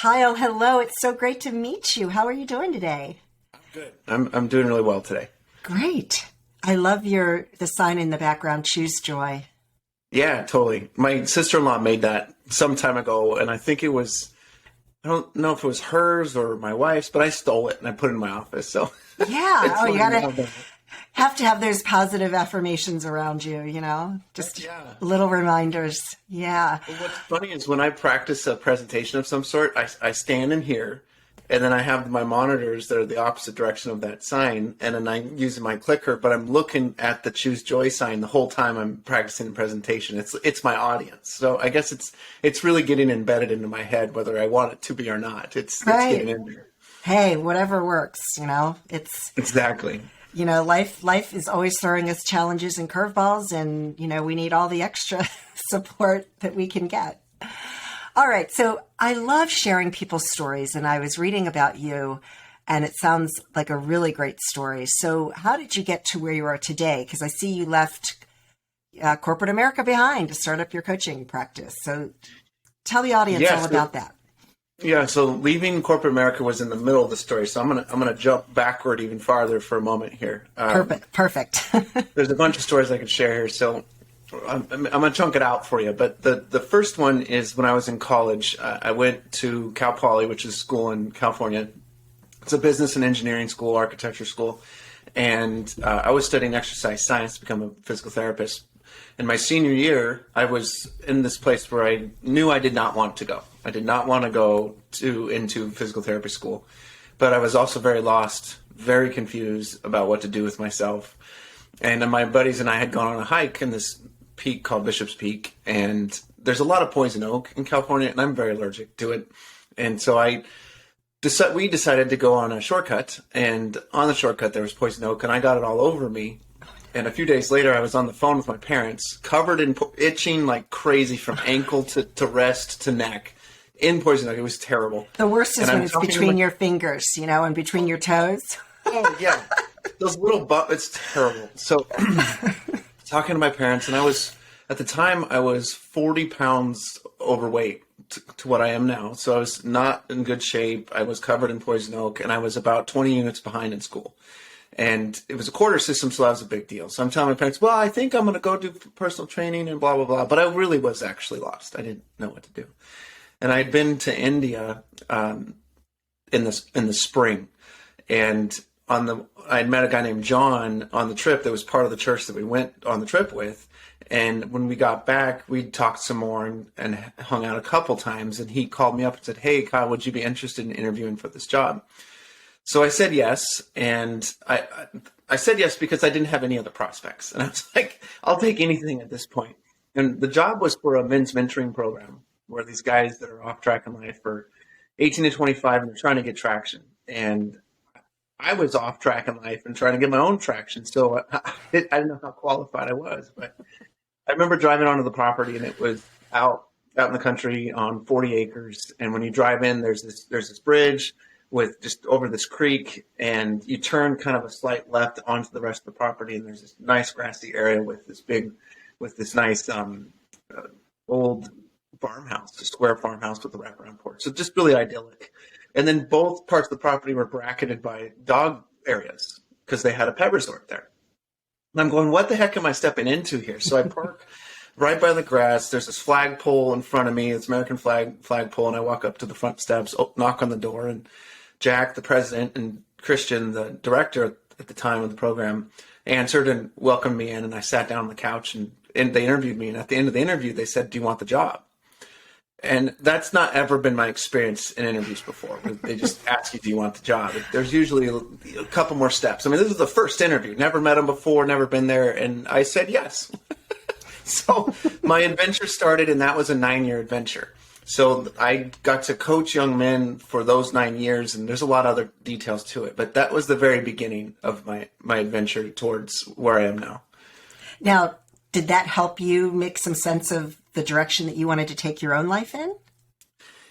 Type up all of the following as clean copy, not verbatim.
Kyle, hello. It's so great to meet you. How are you doing today? Good. I'm doing really well today. Great. I love the sign in the background, Choose Joy. Yeah, totally. My sister-in-law made that some time ago, and I think I don't know if it was hers or my wife's, but I stole it and I put it in my office. So Yeah. it's Oh, you fun gotta have to have those positive affirmations around you, just Yeah. little reminders. Yeah. Well, what's funny is when I practice a presentation of some sort, I stand in here, and then I have my monitors that are the opposite direction of that sign, and then I'm using my clicker, but I'm looking at the Choose Joy sign the whole time I'm practicing the presentation. It's my audience, so I guess it's really getting embedded into my head, whether I want it to be or not. It's getting Right. in there. Hey, whatever works, It's Exactly. life is always throwing us challenges and curveballs, and we need all the extra support that we can get. All right, so I love sharing people's stories, and I was reading about you, and it sounds like a really great story. So how did you get to where you are today? Because I see you left corporate America behind to start up your coaching practice. So tell the audience all about that. Yeah, so leaving corporate America was in the middle of the story, so I'm gonna jump backward even farther for a moment here. Perfect. There's a bunch of stories I could share here, so I'm gonna chunk it out for you. But the first one is when I was in college. I went to Cal Poly, which is a school in California. It's a business and engineering school, architecture school, and I was studying exercise science to become a physical therapist. In my senior year, I was in this place where I knew I did not want to go. I did not want to go into physical therapy school, but I was also very lost, very confused about what to do with myself. And then my buddies and I had gone on a hike in this peak called Bishop's Peak, and there's a lot of poison oak in California, and I'm very allergic to it. And so we decided to go on a shortcut, and on the shortcut there was poison oak, and I got it all over me. And a few days later, I was on the phone with my parents, covered in itching like crazy from ankle to wrist to neck in poison oak. It was terrible. The worst is when it's between your fingers, and between your toes. Oh, yeah. Those little it's terrible. So talking to my parents, and at the time, I was 40 pounds overweight to what I am now. So I was not in good shape. I was covered in poison oak, and I was about 20 units behind in school. And it was a quarter system, so that was a big deal. So I'm telling my parents, well, I think I'm going to go do personal training and blah, blah, blah. But I really was actually lost. I didn't know what to do. And I'd been to India in the spring. And I'd met a guy named John on the trip that was part of the church that we went on the trip with. And when we got back, we talked some more and hung out a couple times. And he called me up and said, hey, Kyle, would you be interested in interviewing for this job? So I said yes, and I said yes because I didn't have any other prospects. And I was like, I'll take anything at this point. And the job was for a men's mentoring program where these guys that are off track in life are 18 to 25 and they're trying to get traction. And I was off track in life and trying to get my own traction. So I didn't know how qualified I was. But I remember driving onto the property, and it was out in the country on 40 acres. And when you drive in, there's this bridge with just over this creek, and you turn kind of a slight left onto the rest of the property, and there's this nice grassy area with this nice old farmhouse, a square farmhouse with a wraparound porch. So just really idyllic. And then both parts of the property were bracketed by dog areas because they had a pet resort there. And I'm going, what the heck am I stepping into here? So I park right by the grass. There's this flagpole in front of me. It's American flagpole, and I walk up to the front steps, knock on the door, and Jack, the president, and Christian, the director at the time of the program, answered and welcomed me in, and I sat down on the couch, and they interviewed me. And at the end of the interview, they said, do you want the job? And that's not ever been my experience in interviews before. They just ask you, do you want the job? There's usually a couple more steps. I mean, this was the first interview. Never met him before, never been there, and I said yes. So my adventure started, and that was a 9-year adventure. So I got to coach young men for those 9 years, and there's a lot of other details to it. But that was the very beginning of my adventure towards where I am now. Now, did that help you make some sense of the direction that you wanted to take your own life in?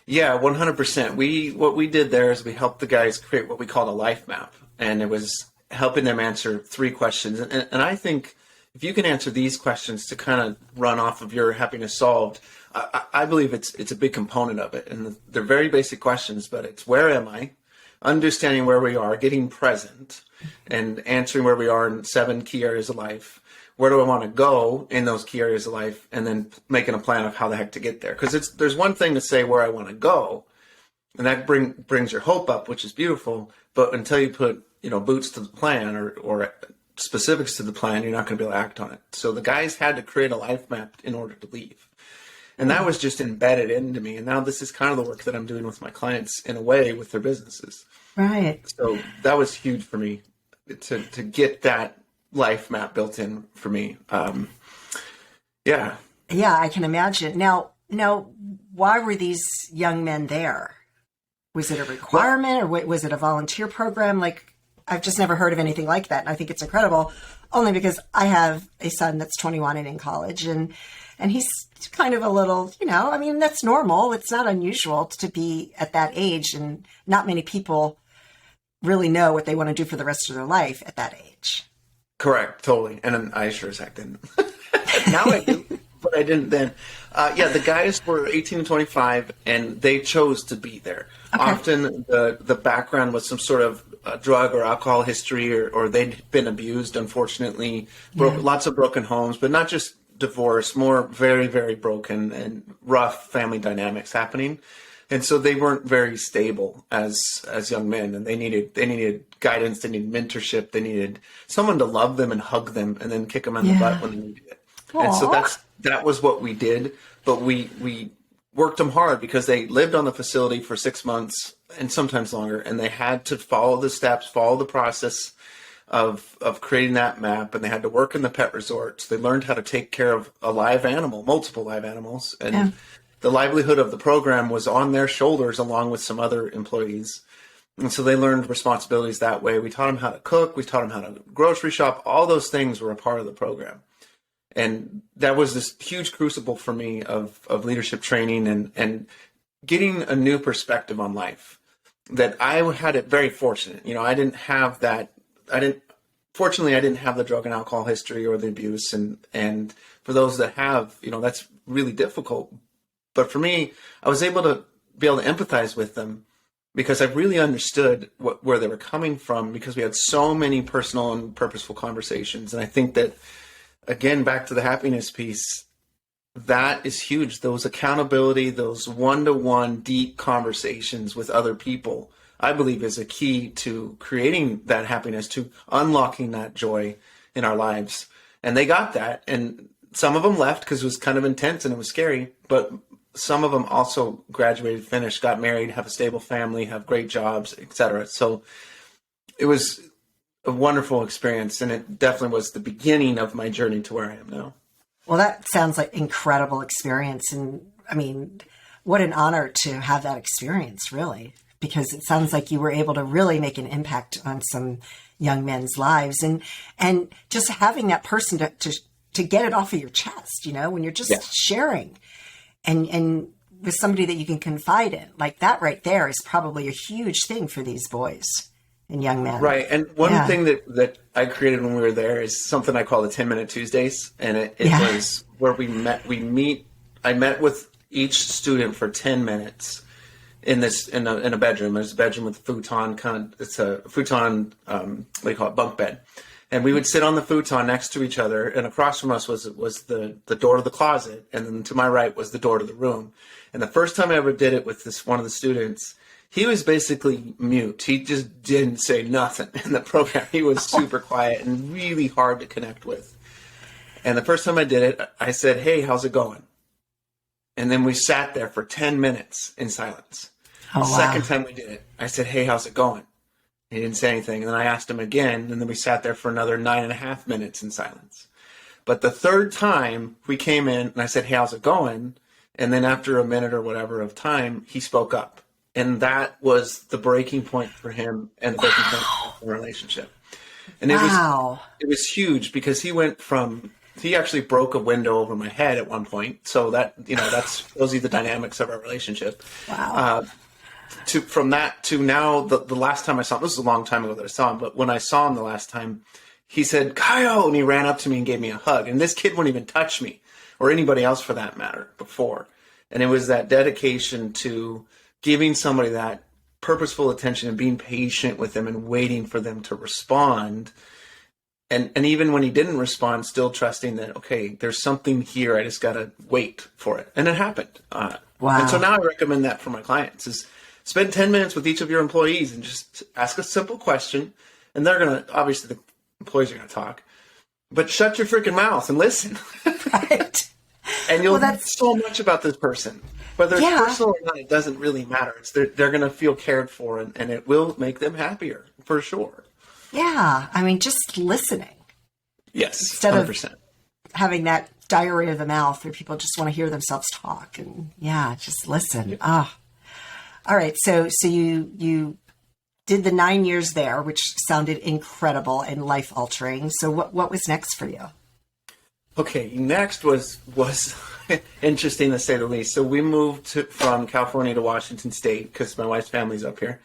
Yeah, 100%. What we did there is we helped the guys create what we called a life map. And it was helping them answer 3 questions. And I think if you can answer these questions to kind of run off of your happiness solved, I believe it's a big component of it. And they're very basic questions, but it's where am I? Understanding where we are, getting present, and answering where we are in 7 key areas of life. Where do I want to go in those key areas of life? And then making a plan of how the heck to get there. Because there's one thing to say where I want to go, and that brings your hope up, which is beautiful. But until you put, boots to the plan or specifics to the plan, you're not going to be able to act on it. So the guys had to create a life map in order to leave. And that was just embedded into me. And now this is kind of the work that I'm doing with my clients in a way with their businesses. Right. So that was huge for me to get that life map built in for me. Yeah, I can imagine. Now, why were these young men there? Was it a requirement, or was it a volunteer program? Like, I've just never heard of anything like that. And I think it's incredible, only because I have a son that's 21 and in college, and he's kind of a little, that's normal. It's not unusual to be at that age, and not many people really know what they want to do for the rest of their life at that age. Correct, totally. And I sure as heck didn't. Now I do, but I didn't then. The guys were 18 and 25, and they chose to be there. Okay. Often the background was some sort of drug or alcohol history, or they'd been abused, unfortunately. Lots of broken homes, but not just divorce, more very, very broken and rough family dynamics happening. And so they weren't very stable as young men, and they needed guidance, they needed mentorship, they needed someone to love them and hug them and then kick them in the butt when they needed it. Aww. And so that was what we did, but we worked them hard because they lived on the facility for 6 months and sometimes longer, and they had to follow the steps, follow the process of creating that map, and they had to work in the pet resorts. They learned how to take care of a live animal, multiple live animals, and the livelihood of the program was on their shoulders along with some other employees. And so they learned responsibilities that way. We taught them how to cook. We taught them how to grocery shop. All those things were a part of the program. And that was this huge crucible for me of leadership training and getting a new perspective on life. That I had it very fortunate. I didn't have that. Fortunately, I didn't have the drug and alcohol history or the abuse. And for those that have, that's really difficult. But for me, I was able to empathize with them because I really understood where they were coming from, because we had so many personal and purposeful conversations. And I think that, again, back to the happiness piece, that is huge. Those accountability, those one-to-one deep conversations with other people, I believe is a key to creating that happiness, to unlocking that joy in our lives. And they got that. And some of them left because it was kind of intense and it was scary, but some of them also graduated, finished, got married, have a stable family, have great jobs, etc. So it was a wonderful experience, and it definitely was the beginning of my journey to where I am now. Well, that sounds like incredible experience. And I mean, what an honor to have that experience, really, because it sounds like you were able to really make an impact on some young men's lives, and just having that person to get it off of your chest, when you're just sharing. And with somebody that you can confide in, like that right there is probably a huge thing for these boys and young men. Right. And one thing that I created when we were there is something I call the 10-minute Tuesdays. And it was where I met with each student for 10 minutes in a bedroom. There's a bedroom with a futon, it's a futon, bunk bed. And we would sit on the futon next to each other, and across from us was the door to the closet, and then to my right was the door to the room. And the first time I ever did it with one of the students, he was basically mute. He just didn't say nothing in the program. He was super quiet and really hard to connect with. And the first time I did it, I said, "Hey, how's it going?" And then we sat there for 10 minutes in silence. The second time we did it, I said, "Hey, how's it going?" He didn't say anything. And then I asked him again, and then we sat there for another 9.5 minutes in silence. But the third time we came in and I said, "Hey, how's it going?" And then after a minute or whatever of time, he spoke up. And that was the breaking point for him and the breaking point for the relationship. And it was huge, because he actually broke a window over my head at one point. So those are the dynamics of our relationship. Wow. From that to now, the last time I saw him, this was a long time ago that I saw him, but when I saw him the last time, he said, "Kyle," and he ran up to me and gave me a hug. And this kid wouldn't even touch me, or anybody else for that matter, before. And it was that dedication to giving somebody that purposeful attention and being patient with them and waiting for them to respond. And even when he didn't respond, still trusting that, okay, there's something here. I just got to wait for it. And it happened. Wow. And so now I recommend that for my clients is spend 10 minutes with each of your employees and just ask a simple question. And they're going to, obviously the employees are going to talk, but shut your freaking mouth and listen. Right. And you'll learn so much about this person. Whether it's personal or not, it doesn't really matter. It's they're going to feel cared for, and it will make them happier for sure. Yeah. I mean, just listening. Yes, instead 100%. of having that diarrhea of the mouth where people just want to hear themselves talk and just listen. Yeah. All right. So you did the 9 years there, which sounded incredible and life altering. So what was next for you? Okay, next was interesting to say the least. So we moved from California to Washington State because my wife's family's up here,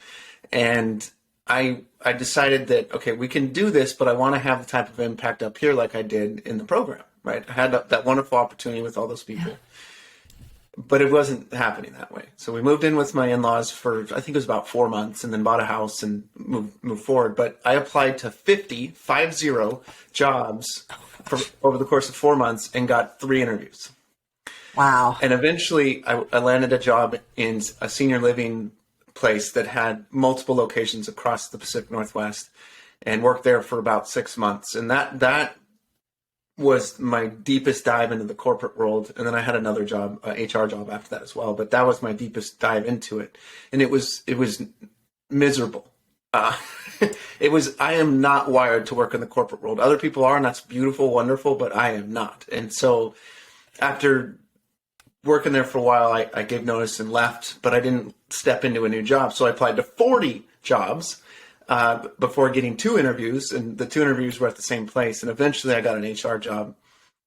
and I decided that, okay, we can do this, but I want to have the type of impact up here like I did in the program, right? I had that wonderful opportunity with all those people, but it wasn't happening that way. So we moved in with my in-laws for, I think it was about 4 months, and then bought a house and moved forward. But I applied to 50 jobs over the course of 4 months and got 3 interviews. Wow. And eventually I landed a job in a senior living place that had multiple locations across the Pacific Northwest, and worked there for about 6 months. And that was my deepest dive into the corporate world. And then I had another job, HR job after that as well. But that was my deepest dive into it. And it was miserable. I am not wired to work in the corporate world. Other people are, and that's beautiful, wonderful, but I am not. And so after working there for a while, I gave notice and left, but I didn't step into a new job. So I applied to 40 jobs before getting 2 interviews, and the 2 interviews were at the same place. And eventually I got an HR job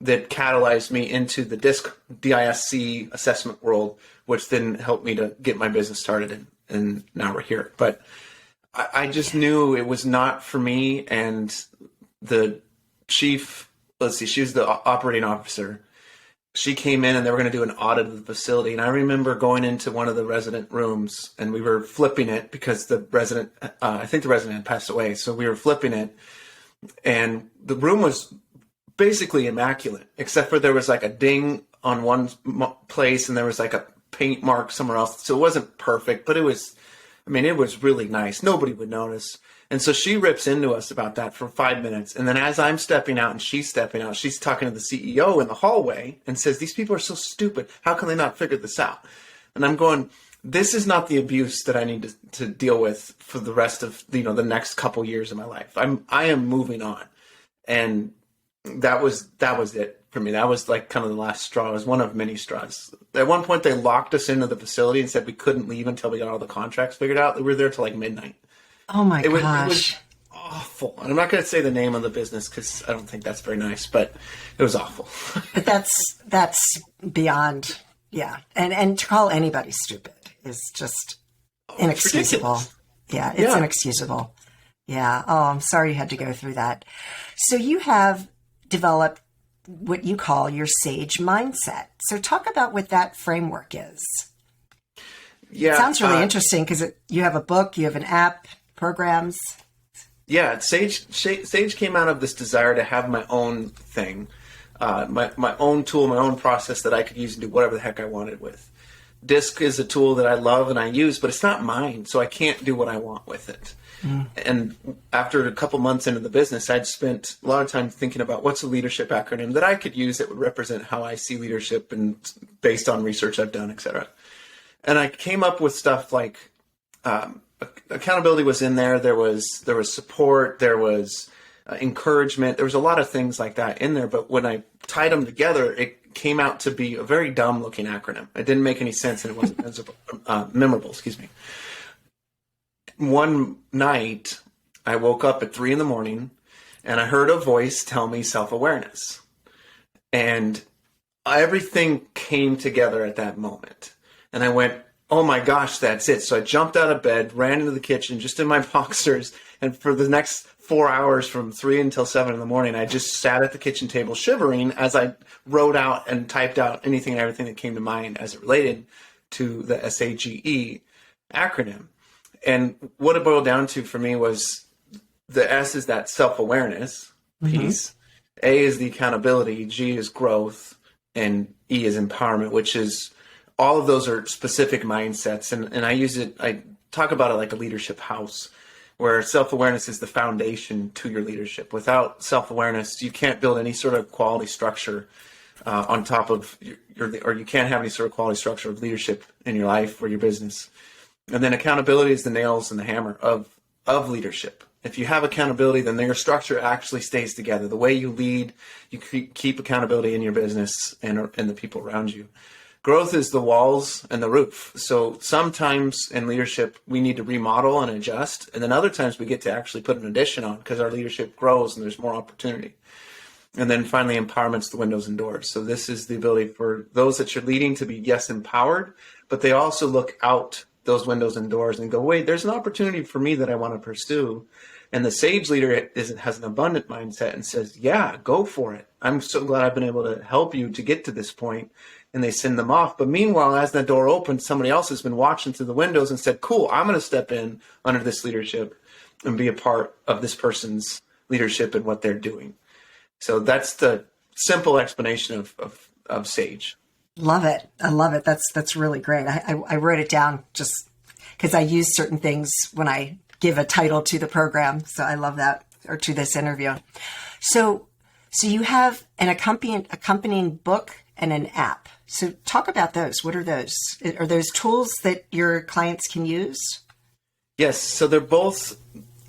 that catalyzed me into the DISC assessment world, which then helped me to get my business started, and now we're here. But I just knew it was not for me. And the chief, she was the operating officer. She came in and they were going to do an audit of the facility. And I remember going into one of the resident rooms, and we were flipping it because the resident, I think the resident had passed away. So we were flipping it, and the room was basically immaculate, except for there was like a ding on one place and there was like a paint mark somewhere else. So it wasn't perfect, but it was really nice. Nobody would notice. And so she rips into us about that for 5 minutes. And then as I'm stepping out and she's stepping out, she's talking to the CEO in the hallway and says, "These people are so stupid. How can they not figure this out?" And I'm going, this is not the abuse that I need to deal with for the rest of, the next couple years of my life. I am moving on. And that was it for me. That was like kind of the last straw. It was one of many straws. At one point, they locked us into the facility and said we couldn't leave until we got all the contracts figured out. We were there till like midnight. Oh my gosh. It was awful. And I'm not going to say the name of the business because I don't think that's very nice, but it was awful. But that's beyond, yeah. And to call anybody stupid is just inexcusable. Yeah, it's inexcusable. Yeah. Oh, I'm sorry you had to go through that. So you have developed what you call your SAGE mindset. So talk about what that framework is. Yeah. It sounds really interesting because you have a book, you have an app, programs. Yeah, Sage came out of this desire to have my own thing, my own tool, my own process that I could use and do whatever the heck I wanted with. DISC is a tool that I love and I use, but it's not mine, so I can't do what I want with it. And after a couple months into the business, I'd spent a lot of time thinking about what's a leadership acronym that I could use that would represent how I see leadership and based on research I've done, et cetera. And I came up with stuff like accountability was in there. There was support. There was encouragement. There was a lot of things like that in there. But when I tied them together, it came out to be a very dumb looking acronym. It didn't make any sense and it wasn't memorable. Excuse me. One night I woke up at 3 a.m. and I heard a voice tell me self-awareness, and everything came together at that moment. And I went, oh my gosh, that's it. So I jumped out of bed, ran into the kitchen just in my boxers. And for the next 4 hours from 3 until 7 in the morning, I just sat at the kitchen table shivering as I wrote out and typed out anything and everything that came to mind as it related to the SAGE acronym. And what it boiled down to for me was the S is that self-awareness piece. A is the accountability, G is growth, and E is empowerment, which is all of those are specific mindsets. And I talk about it like a leadership house, where self-awareness is the foundation to your leadership. Without self-awareness, you can't build any sort of quality structure on top of or you can't have any sort of quality structure of leadership in your life or your business. And then accountability is the nails and the hammer of leadership. If you have accountability, then your structure actually stays together. The way you lead, you keep accountability in your business and the people around you. Growth is the walls and the roof. So sometimes in leadership, we need to remodel and adjust. And then other times we get to actually put an addition on because our leadership grows and there's more opportunity. And then finally, empowerment's the windows and doors. So this is the ability for those that you're leading to be, yes, empowered, but they also look out those windows and doors and go, wait, there's an opportunity for me that I want to pursue. And the sage leader has an abundant mindset and says, yeah, go for it. I'm so glad I've been able to help you to get to this point. And they send them off. But meanwhile, as that door opens, somebody else has been watching through the windows and said, cool, I'm going to step in under this leadership and be a part of this person's leadership and what they're doing. So that's the simple explanation of SAGE. Love it. I love it. That's really great. I wrote it down just because I use certain things when I give a title to the program. So I love that, or to this interview. So you have an accompanying book and an app. So talk about those. What are those? Are those tools that your clients can use? Yes. So they're both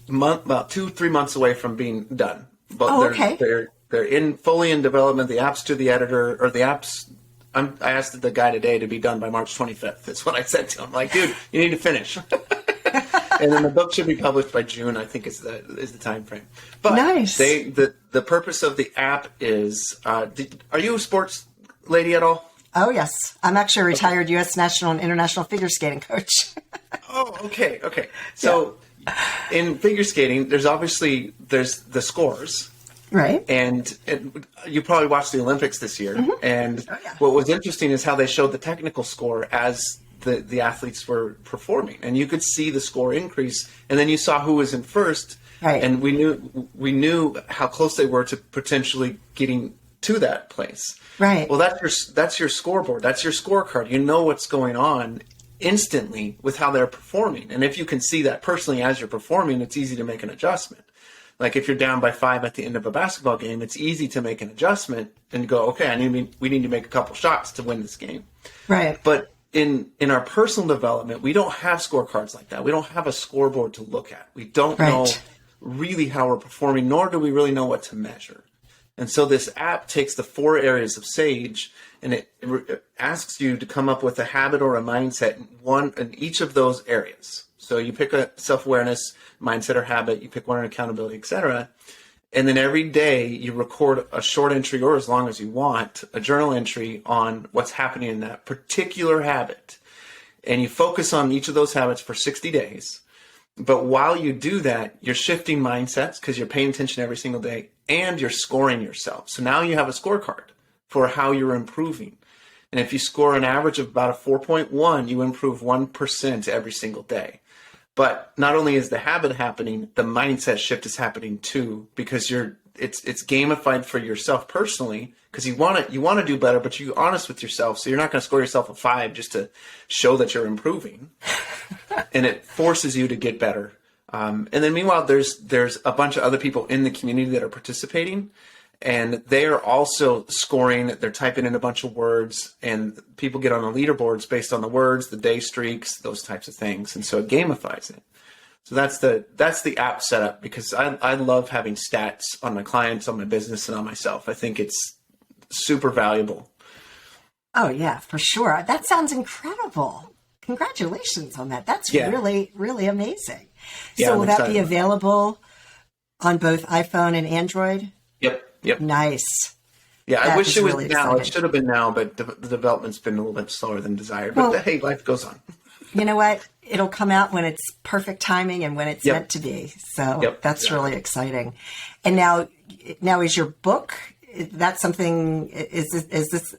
about 2-3 months away from being done. But okay. They're fully in development. The app's to the editor, or the app's. I asked the guy today to be done by March 25th. That's what I said to him. Like, dude, you need to finish. And then the book should be published by June, I think is the time frame. But nice. The purpose of the app is, are you a sports lady at all? Oh, yes. I'm actually a retired U.S. national and international figure skating coach. Oh, okay. So in figure skating, there's the scores. Right. And you probably watched the Olympics this year. Mm-hmm. And what was interesting is how they showed the technical score as the athletes were performing. And you could see the score increase. And then you saw who was in first. Right. And we knew how close they were to potentially getting to that place. Right. Well, that's your scoreboard. That's your scorecard. You know what's going on instantly with how they're performing. And if you can see that personally as you're performing, it's easy to make an adjustment. Like if you're down by 5 at the end of a basketball game, it's easy to make an adjustment and go, okay, we need to make a couple shots to win this game. Right. But in our personal development, we don't have scorecards like that. We don't have a scoreboard to look at. We don't know really how we're performing, nor do we really know what to measure. And so this app takes the 4 areas of SAGE and it asks you to come up with a habit or a mindset in each of those areas. So you pick a self-awareness, mindset or habit, you pick one on accountability, etc. And then every day you record a short entry, or as long as you want, a journal entry on what's happening in that particular habit. And you focus on each of those habits for 60 days. But while you do that, you're shifting mindsets because you're paying attention every single day and you're scoring yourself. So now you have a scorecard for how you're improving. And if you score an average of about a 4.1, you improve 1% every single day. But not only is the habit happening, the mindset shift is happening too, because it's gamified for yourself personally, because you want to do better, but you're honest with yourself. So you're not going to score yourself a 5 just to show that you're improving. And it forces you to get better. And then meanwhile, there's a bunch of other people in the community that are participating, and they are also scoring. They're typing in a bunch of words, and people get on the leaderboards based on the words, the day streaks, those types of things. And so it gamifies it. So that's the app setup, because I love having stats on my clients, on my business, and on myself. I think it's super valuable. Oh, yeah, for sure. That sounds incredible. Congratulations on that. That's really, really amazing. So will that be available on both iPhone and Android? Yep. Nice. Yeah, That I wish it was really now. exciting. It should have been now, but the development's been a little bit slower than desired. But hey, life goes on. you know what? It'll come out when it's perfect timing and when it's Yep. meant to be. So Yep, that's exactly. really exciting. And now is your book, that's something, is this,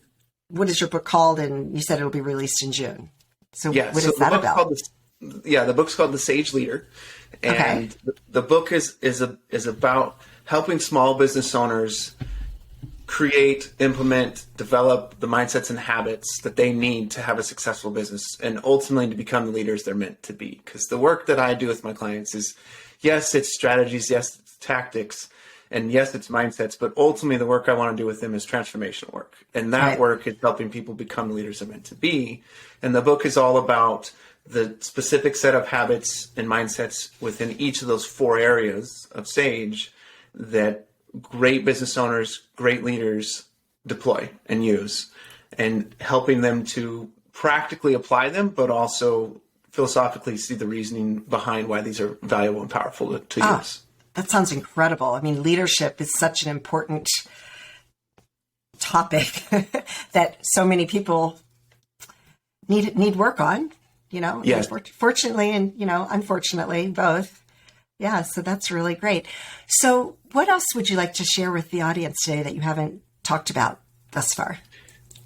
what is your book called? And you said it'll be released in June. So Yeah, what so is that about? the book's called The Sage Leader, and the book is about helping small business owners create, implement, develop the mindsets and habits that they need to have a successful business and ultimately to become the leaders they're meant to be. Because the work that I do with my clients is, yes, it's strategies, yes, it's tactics, and yes, it's mindsets, but ultimately the work I want to do with them is transformational work. And that work is helping people become the leaders they're meant to be. And the book is all about the specific set of habits and mindsets within each of those 4 areas of SAGE that great business owners, great leaders deploy and use, and helping them to practically apply them, but also philosophically see the reasoning behind why these are valuable and powerful to use. That sounds incredible. I mean, leadership is such an important topic that so many people need work on, Yes. fortunately and, unfortunately, both. Yeah, so that's really great. So what else would you like to share with the audience today that you haven't talked about thus far?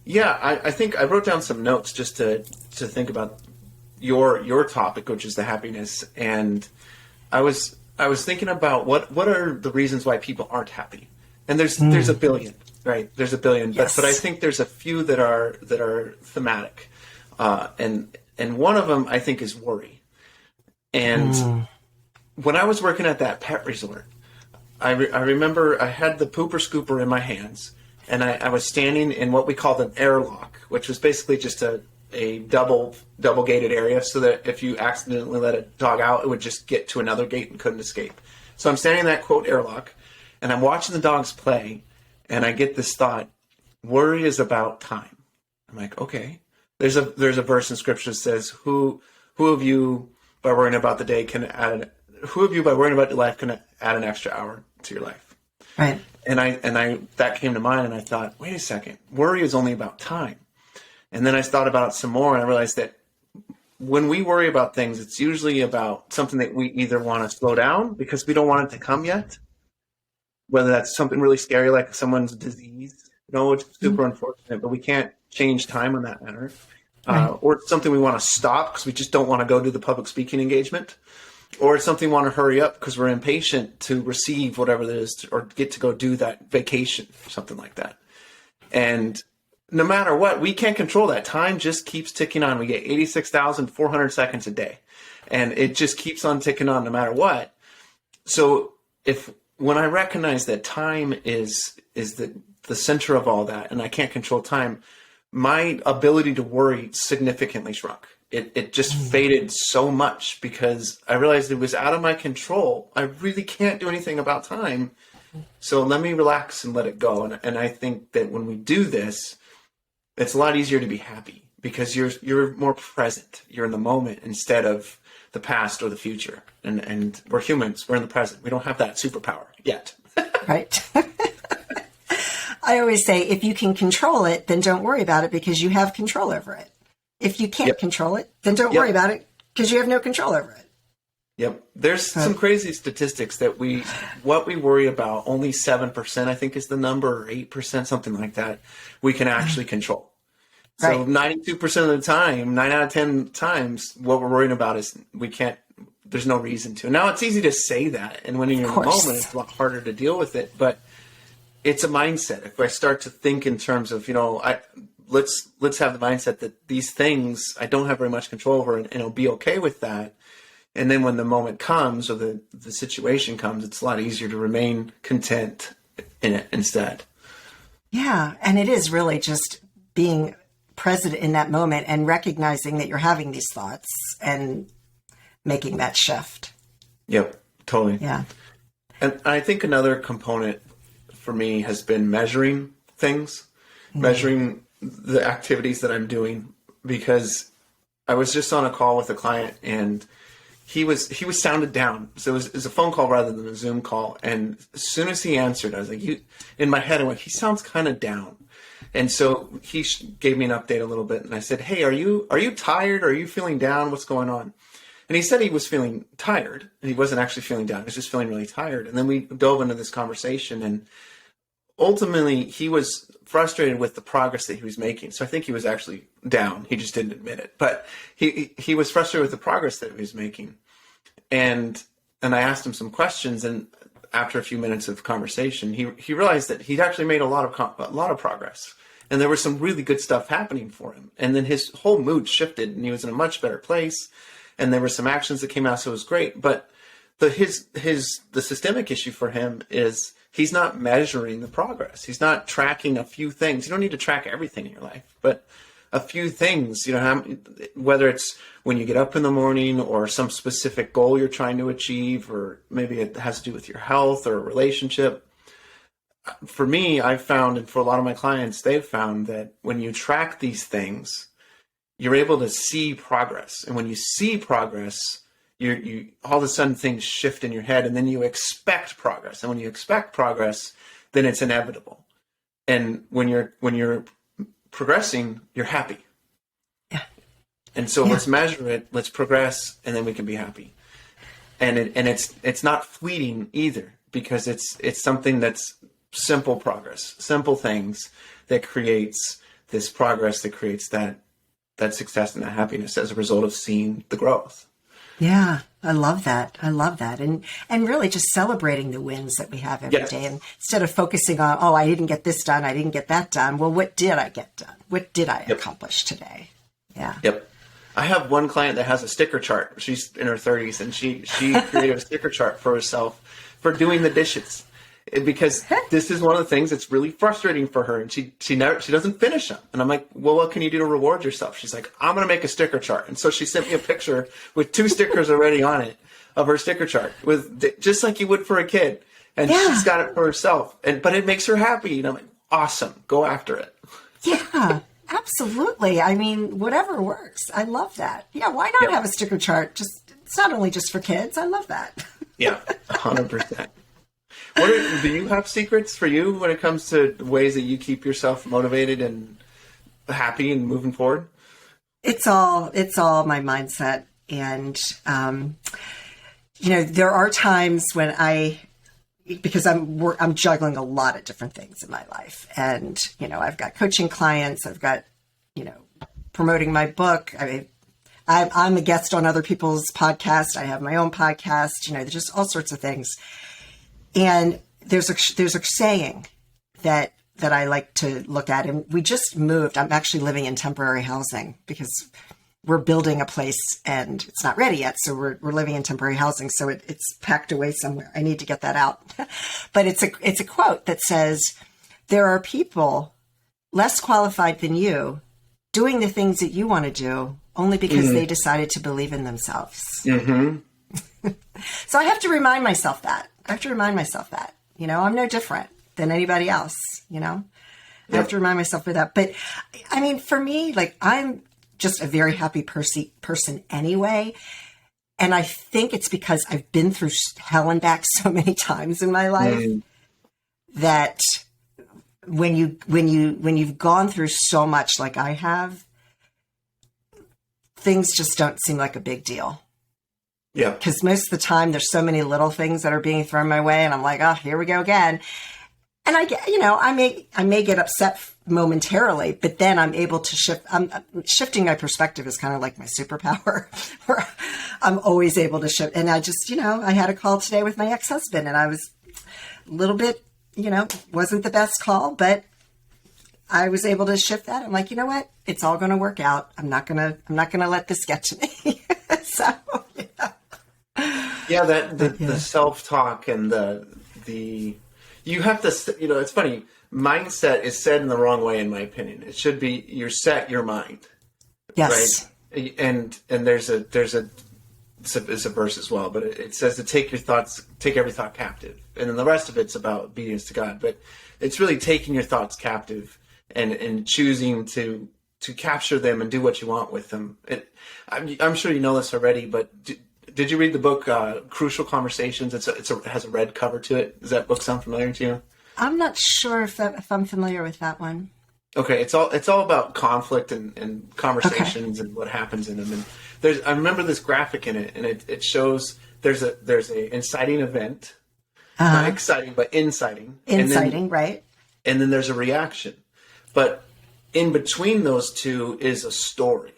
Yeah, I think I wrote down some notes just to think about your topic, which is the happiness. And I was thinking about what are the reasons why people aren't happy. And there's a billion, right? There's a billion, Yes. but I think there's a few that are thematic. And one of them I think is worry. And when I was working at that pet resort, I remember I had the pooper scooper in my hands, and I was standing in what we called an airlock, which was basically just a double gated area, so that if you accidentally let a dog out, it would just get to another gate and couldn't escape. So I'm standing in that quote airlock, and I'm watching the dogs play, and I get this thought: worry is about time. I'm like, okay. There's a verse in scripture that says, "Who of you by worrying about the day who of you by worrying about your life can add an extra hour to your life?" Right. And I that came to mind, and I thought, wait a second, worry is only about time. And then I thought about it some more, and I realized that when we worry about things, it's usually about something that we either want to slow down because we don't want it to come yet, whether that's something really scary like someone's disease, it's super unfortunate, but we can't change time on that matter. Or it's something we want to stop because we just don't want to go do the public speaking engagement. Or it's something we want to hurry up because we're impatient to receive whatever it is or get to go do that vacation or something like that. And no matter what, we can't control that. Time just keeps ticking on. We get 86,400 seconds a day. And it just keeps on ticking on no matter what. So when I recognize that time is the center of all that, and I can't control time, my ability to worry significantly shrunk. It just faded so much because I realized it was out of my control. I really can't do anything about time. So let me relax and let it go. And I think that when we do this, it's a lot easier to be happy because you're more present. You're in the moment instead of the past or the future. And we're humans. We're in the present. We don't have that superpower yet. Right. I always say, if you can control it, then don't worry about it because you have control over it. If you can't control it, then don't worry about it because you have no control over it. Yep. There's some crazy statistics that what we worry about, only 7%, I think is the number, or 8%, something like that, we can actually control. So 92% of the time, 9 out of 10 times, what we're worrying about is there's no reason to. Now, it's easy to say that, and when you're in the moment, it's a lot harder to deal with it, but it's a mindset. If I start to think in terms of, let's have the mindset that these things I don't have very much control over, and I'll be okay with that. And then when the moment comes or the situation comes, it's a lot easier to remain content in it instead. Yeah. And it is really just being present in that moment and recognizing that you're having these thoughts and making that shift. Yep, totally. Yeah. And I think another component for me has been measuring things, measuring the activities that I'm doing, because I was just on a call with a client and he was sounded down. So it was a phone call rather than a Zoom call. And as soon as he answered, I was like, in my head, I went, he sounds kind of down. And so he gave me an update a little bit, and I said, "Hey, are you tired? Are you feeling down? What's going on?" And he said he was feeling tired, and he wasn't actually feeling down. He was just feeling really tired. And then we dove into this conversation, and ultimately he was frustrated with the progress that he was making. So I think he was actually down. He just didn't admit it. But he was frustrated with the progress that he was making. And I asked him some questions, and after a few minutes of conversation, he realized that he'd actually made a lot of progress. And there was some really good stuff happening for him. And then his whole mood shifted, and he was in a much better place. And there were some actions that came out, so it was great. But the systemic issue for him is he's not measuring the progress. He's not tracking a few things. You don't need to track everything in your life, but a few things, whether it's when you get up in the morning or some specific goal you're trying to achieve, or maybe it has to do with your health or a relationship. For me, I've found, and for a lot of my clients, they've found that when you track these things, you're able to see progress. And when you see progress, you all of a sudden things shift in your head, and then you expect progress. And when you expect progress, then it's inevitable. And when you're progressing, you're happy. Yeah. And so let's measure it, let's progress, and then we can be happy. And it's not fleeting either, because it's something that's simple progress, simple things that creates this progress, that creates that success and that happiness as a result of seeing the growth. Yeah, I love that. And really just celebrating the wins that we have every day. And instead of focusing on, oh, I didn't get this done, I didn't get that done. Well, what did I get done? What did I accomplish today? Yeah. Yep. I have one client that has a sticker chart. She's in her 30s, and she created a sticker chart for herself for doing the dishes. Because this is one of the things that's really frustrating for her, and she doesn't finish them. And I'm like, well, what can you do to reward yourself? She's like, I'm going to make a sticker chart. And so she sent me a picture with 2 stickers already on it of her sticker chart, with just like you would for a kid. And she's got it for herself. But it makes her happy. And I'm like, awesome, go after it. Yeah, absolutely. I mean, whatever works. I love that. Yeah, why not have a sticker chart? It's not only just for kids. I love that. Yeah, 100%. Do you have secrets for you when it comes to ways that you keep yourself motivated and happy and moving forward? It's all my mindset. And, there are times when because I'm juggling a lot of different things in my life. And, I've got coaching clients, I've got, promoting my book. I'm a guest on other people's podcasts. I have my own podcast, there's just all sorts of things. And there's a saying that I like to look at, and we just moved. I'm actually living in temporary housing because we're building a place and it's not ready yet. So we're living in temporary housing. So it's packed away somewhere. I need to get that out. But it's a quote that says, there are people less qualified than you doing the things that you want to do only because they decided to believe in themselves. Mm-hmm. So I have to remind myself that. I'm no different than anybody else, I have to remind myself of that. But I mean, for me, I'm just a very happy person anyway. And I think it's because I've been through hell and back so many times in my life that when you've gone through so much like I have, things just don't seem like a big deal. Yeah. Because most of the time there's so many little things that are being thrown my way, and I'm like, oh, here we go again. And I may get upset momentarily, but then I'm able to shift. Shifting my perspective is kind of like my superpower, where I'm always able to shift. And I just, I had a call today with my ex-husband, and I was a little bit, wasn't the best call, but I was able to shift that. I'm like, you know what? It's all going to work out. I'm not going to let this get to me. So, yeah, the self-talk and the you have to, it's funny. Mindset is said in the wrong way, in my opinion. It should be, you're set your mind. Yes. Right. And there's a verse as well, but it says to take every thought captive. And then the rest of it's about obedience to God. But it's really taking your thoughts captive and choosing to capture them and do what you want with them. I'm sure you know this already, but did you read the book Crucial Conversations? It has a red cover to it. Does that book sound familiar to you? I'm not sure if I'm familiar with that one. Okay, it's all about conflict and Okay. conversations and what happens in them. And I remember this graphic in it, and it shows there's a inciting event, not Uh-huh. exciting, but inciting, Inciting, right? and then there's a reaction. But in between those two is a story.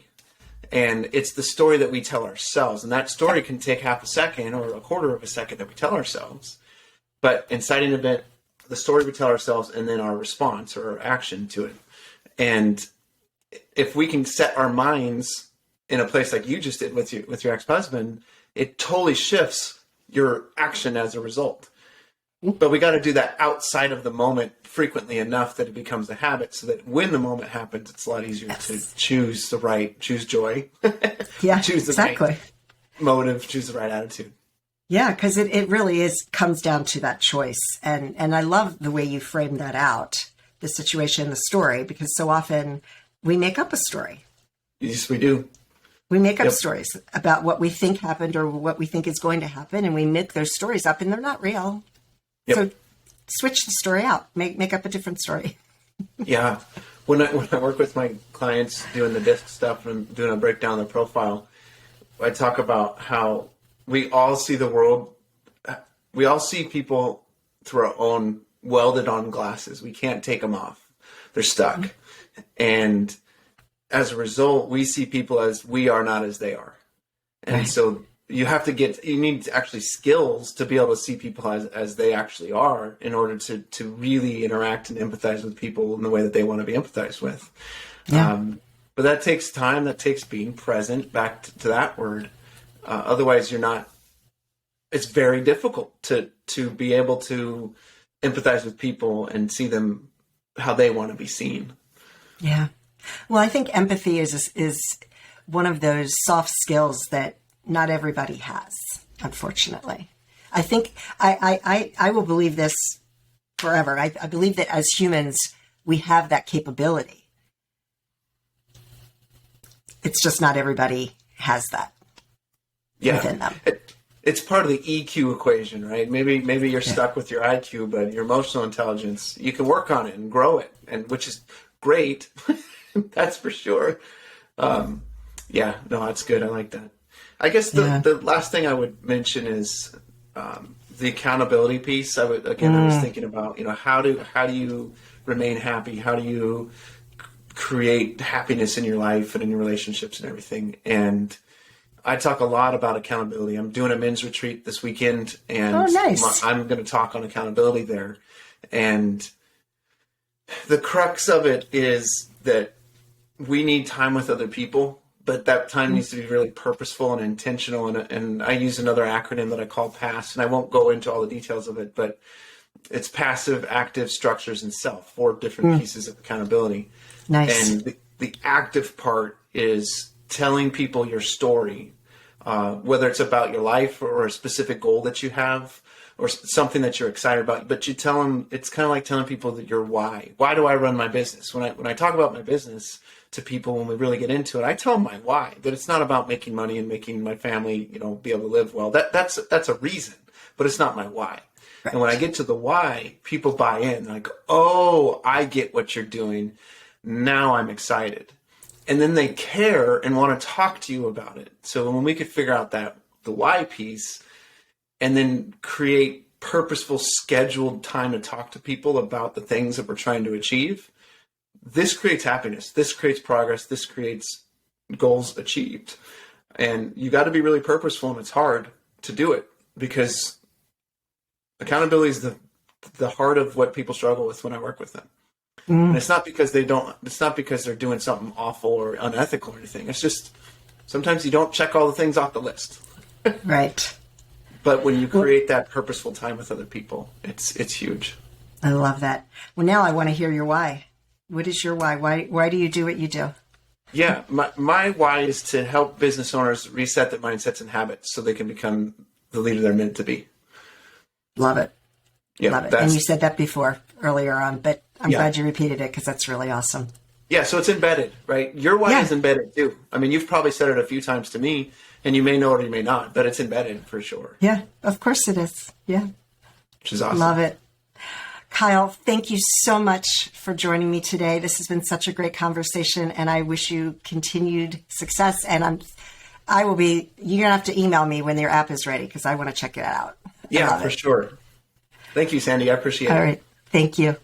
And it's the story that we tell ourselves. And that story Yep. can take half a second or a quarter of a second that we tell ourselves. But inciting event, the story we tell ourselves, and then our response or our action to it. And if we can set our minds in a place like you just did with your ex-husband, it totally shifts your action as a result. But we got to do that outside of the moment frequently enough that it becomes a habit, so that when the moment happens, it's a lot easier to Yes. choose joy, Yeah, choose the right exactly. motive, choose the right attitude. Yeah, because it really comes down to that choice. And I love the way you frame that out, the situation, the story, because so often we make up a story. Yes, we do. We make up Yep. stories about what we think happened or what we think is going to happen, and we make those stories up, and they're not real. So Yep. switch the story out. Make up a different story. Yeah. When I work with my clients doing the disc stuff and doing a breakdown of the profile, I talk about how we all see the world. We all see people through our own welded on glasses. We can't take them off. They're stuck. And as a result, we see people as we are, not as they are. And Right. so you need actually skills to be able to see people as they actually are in order to really interact and empathize with people in the way that they want to be empathized with. Yeah. But that takes time. That takes being present, back to that word. Otherwise, it's very difficult to be able to empathize with people and see them how they want to be seen. Yeah. Well, I think empathy is one of those soft skills that not everybody has, unfortunately. I think I will believe this forever. I believe that as humans, we have that capability. It's just not everybody has that Yeah. within them. It's part of the EQ equation, right? Maybe you're stuck with your IQ, but your emotional intelligence, you can work on it and grow it, and which is great. That's for sure. Yeah, no, that's good. I like that. I guess Yeah. the last thing I would mention is the accountability piece. I was thinking about, how do you remain happy? How do you create happiness in your life and in your relationships and everything? And I talk a lot about accountability. I'm doing a men's retreat this weekend, Oh, and nice. I'm going to talk on accountability there. And the crux of it is that we need time with other people, but that time needs to be really purposeful and intentional. And I use another acronym that I call PASS, and I won't go into all the details of it, but it's passive, active, structures, and self, 4 different pieces of accountability. Nice. And the active part is telling people your story, whether it's about your life or a specific goal that you have or something that you're excited about. But you tell them, it's kind of like telling people that your why. Why do I run my business? When I talk about my business to people, when we really get into it, I tell them my why, that it's not about making money and making my family, be able to live well. That's a reason, but it's not my why. Right. And when I get to the why, people buy in. They're like, oh, I get what you're doing. Now I'm excited. And then they care and want to talk to you about it. So when we could figure out the why piece and then create purposeful, scheduled time to talk to people about the things that we're trying to achieve, this creates happiness. This creates progress. This creates goals achieved. And you got to be really purposeful, and it's hard to do it because accountability is the heart of what people struggle with when I work with them. And it's not because they're doing something awful or unethical or anything. It's just sometimes you don't check all the things off the list. Right. But when you create that purposeful time with other people, it's huge. I love that. Well, now I want to hear your why. What is your why? Why do you do what you do? Yeah, my why is to help business owners reset their mindsets and habits so they can become the leader they're meant to be. Love it. Yeah, Love it. And you said that before earlier on, but I'm glad you repeated it because that's really awesome. Yeah, so it's embedded, right? Your why is embedded too. I mean, you've probably said it a few times to me, and you may know it or you may not, but it's embedded for sure. Yeah, of course it is. Yeah. Which is awesome. Love it. Kyle, thank you so much for joining me today. This has been such a great conversation, and I wish you continued success. And you're going to have to email me when your app is ready because I want to check it out. Yeah, for sure. Thank you, Sandee. I appreciate it. All right. Thank you.